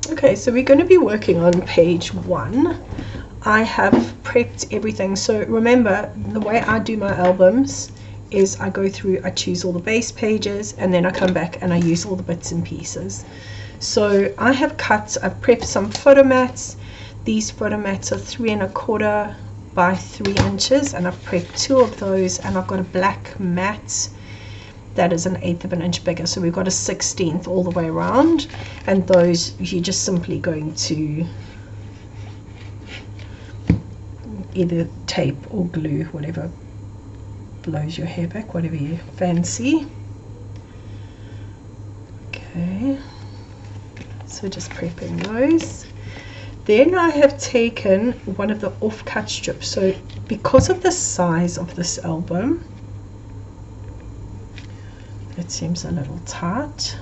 Okay, so we're going to be working on page 1. I have prepped everything. So remember, the way I do my albums is I go through, I choose all the base pages, and then I come back and I use all the bits and pieces. So I have I've prepped some photo mats. These photo mats are 3 1/4 by 3 inches, and I've prepped 2 of those, and I've got a black mat that is 1/8 of an inch bigger, so we've got a 1/16 all the way around, and those you're just simply going to either tape or glue, whatever blows your hair back, whatever you fancy. Okay, so just prepping those. Then I have taken one of the off-cut strips. So because of the size of this album, it seems a little tight.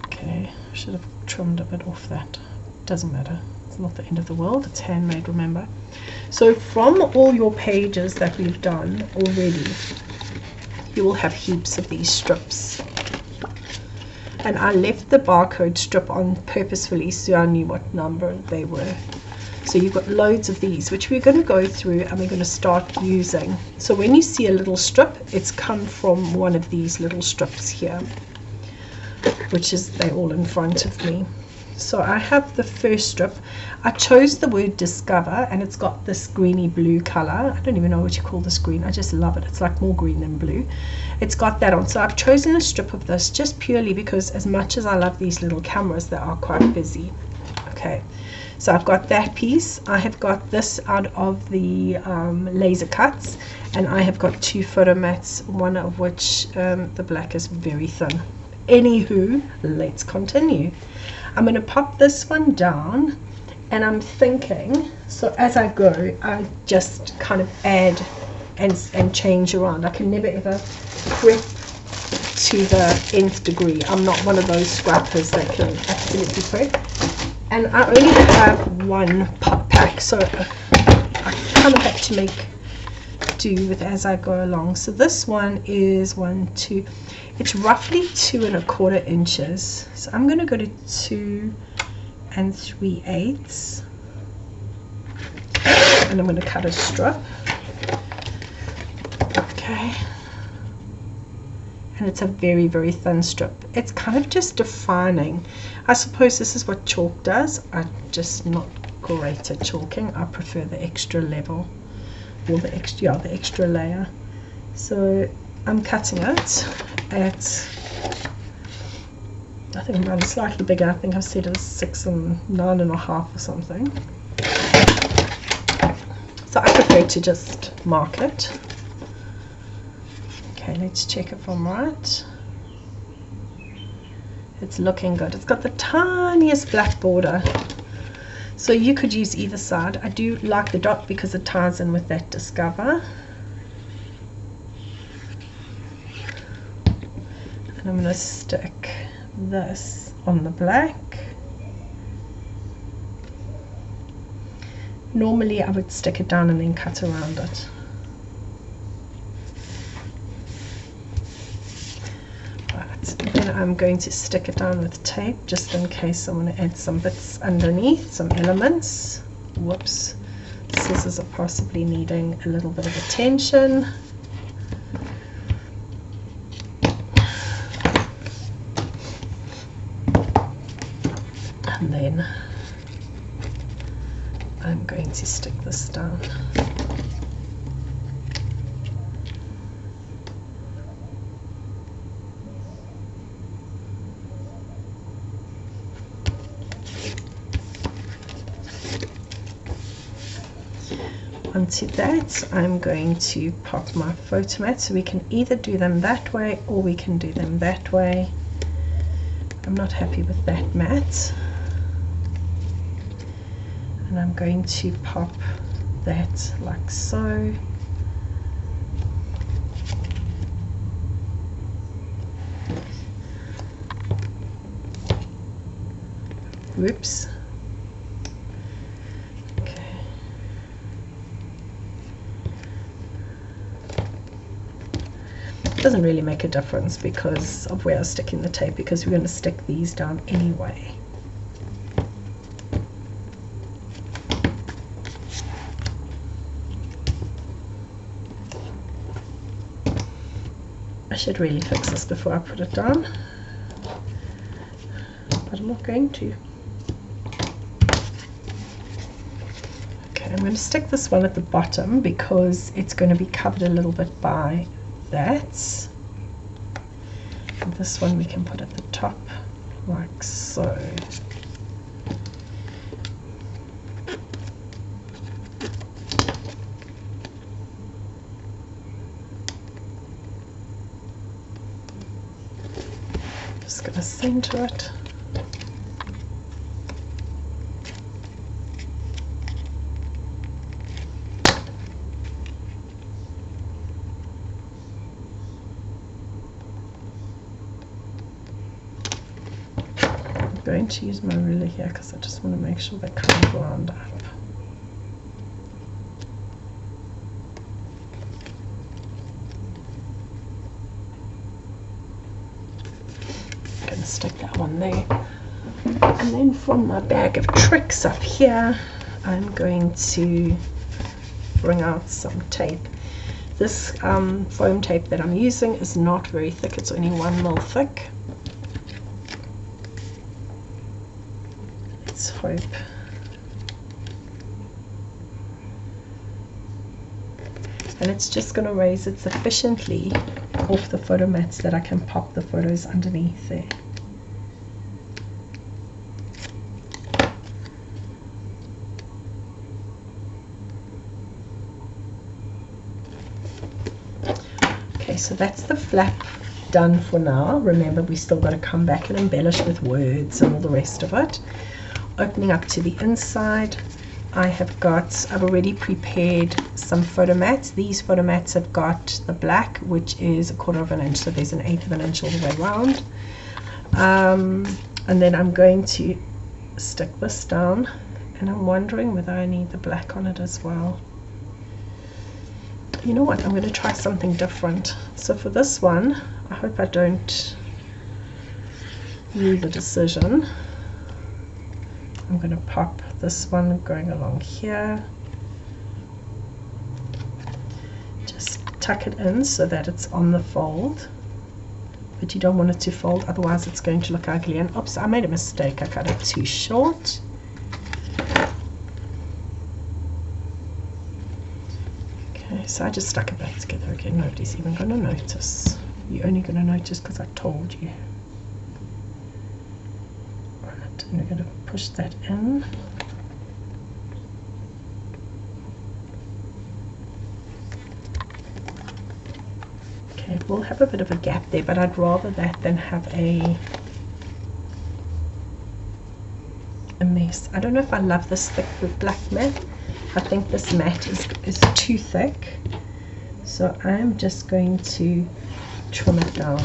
Okay, I should have trimmed a bit off that. Doesn't matter, it's not the end of the world, it's handmade, remember. So from all your pages that we've done already, you will have heaps of these strips. And I left the barcode strip on purposefully so I knew what number they were. So you've got loads of these, which we're going to go through and we're going to start using. So when you see a little strip, it's come from one of these little strips here, which is, they're all in front of me. So I have the first strip. I chose the word discover, and it's got this greeny blue color. I don't even know what you call this green. I just love it. It's like more green than blue. It's got that on. So I've chosen a strip of this just purely because, as much as I love these little cameras, they are quite busy. Okay, so I've got that piece. I have got this out of the laser cuts, and I have got 2 photo mats, one of which the black is very thin. Anywho, let's continue. I'm going to pop this one down, and I'm thinking, so as I go, I just kind of add and change around. I can never ever prep to the nth degree. I'm not one of those scrappers that can absolutely prep. And I only have one pack, so I kind of have to make do with as I go along. So this one is 1, 2, it's roughly 2 1/4 inches. So I'm going to go to 2 3/8, and I'm going to cut a strip. Okay, and it's a very, very thin strip. It's kind of just defining. I suppose this is what chalk does. I'm just not great at chalking. I prefer the extra level, or the extra layer. So I'm cutting it at, I think mine is slightly bigger. I think I've said it was 6 and 9.5 or something. So I prefer to just mark it. Okay, let's check if I'm right. It's looking good. It's got the tiniest black border, so you could use either side. I do like the dot because it ties in with that discover. And I'm going to stick this on the black. Normally I would stick it down and then cut around it. Then I'm going to stick it down with tape just in case I want to add some bits underneath, some elements. Whoops, scissors are possibly needing a little bit of attention. And then I'm going to stick this down. Onto that, I'm going to pop my photo mat, so we can either do them that way or we can do them that way. I'm not happy with that mat, and I'm going to pop that like so. Whoops. doesn't really make a difference because of where I'm sticking the tape, because we're going to stick these down anyway. I should really fix this before I put it down, but I'm not going to. Okay, I'm going to stick this one at the bottom because it's going to be covered a little bit by that. And this one we can put at the top like so. Just going to center it. I'm going to use my ruler here because I just want to make sure they kind of round up. Stick that one there, and then from my bag of tricks up here I'm going to bring out some tape. This foam tape that I'm using is not very thick, it's only 1 mil thick. Let's hope. And it's just going to raise it sufficiently off the photo mats that I can pop the photos underneath there. Okay, so that's the flap done for now. Remember, we still got to come back and embellish with words and all the rest of it. Opening up to the inside, I've already prepared some photo mats. These photo mats have got the black, which is 1/4 of an inch, so there's an 1/8 of an inch all the way around. And then I'm going to stick this down, and I'm wondering whether I need the black on it as well. You know what, I'm going to try something different. So for this one, I hope I don't rue the decision. I'm going to pop this one going along here. Just tuck it in so that it's on the fold, but you don't want it to fold, otherwise it's going to look ugly. And oops, I made a mistake, I cut it too short. Okay, so I just stuck it back together again. Nobody's even going to notice. You're only going to notice because I told you. Right, and we're going to push that in. Okay, we'll have a bit of a gap there, but I'd rather that than have a mess. I don't know if I love this thick black mat. I think this mat is too thick, so I'm just going to trim it down.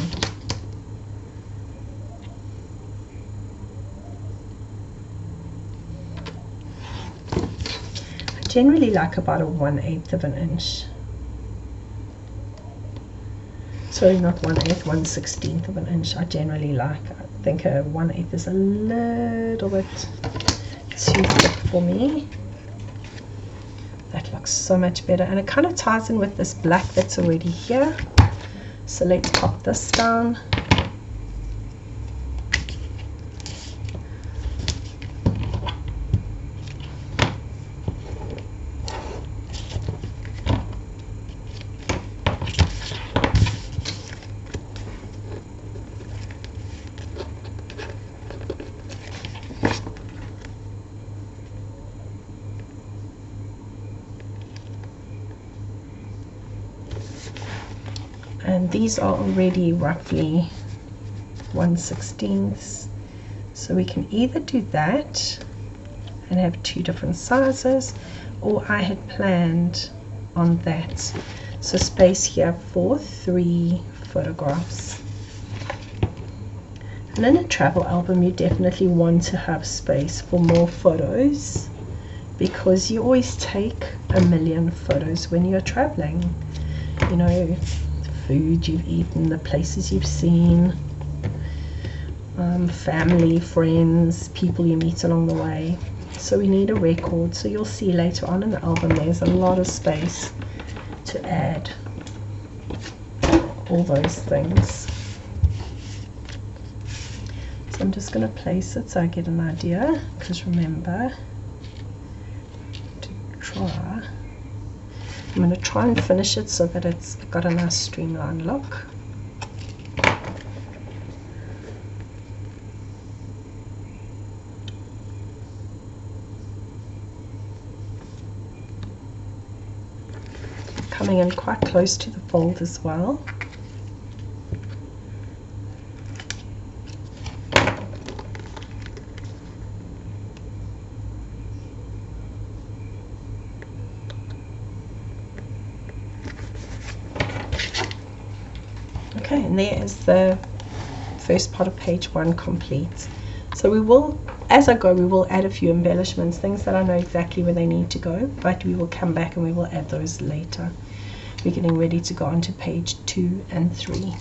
I generally like about a 1/8 of an inch. Sorry, not 1/8, 1/16 of an inch. I generally like. I think a 1/8 is a little bit too thick for me. That looks so much better, and it kind of ties in with this black that's already here. So let's pop this down. And these are already roughly 1/16, so we can either do that and have 2 different sizes, or I had planned on that, so space here for 3 photographs. And in a travel album you definitely want to have space for more photos, because you always take 1,000,000 photos when you're traveling. You know, food you've eaten, the places you've seen, family, friends, people you meet along the way. So we need a record. So you'll see later on in the album there's a lot of space to add all those things. So I'm just going to place it so I get an idea, because remember to try. I'm going to try and finish it so that it's got a nice streamlined look. Coming in quite close to the fold as well. Okay, and there is the first part of page 1 complete. So we will, as I go, we will add a few embellishments, things that I know exactly where they need to go, but we will come back and we will add those later. We're getting ready to go on to page 2 and 3.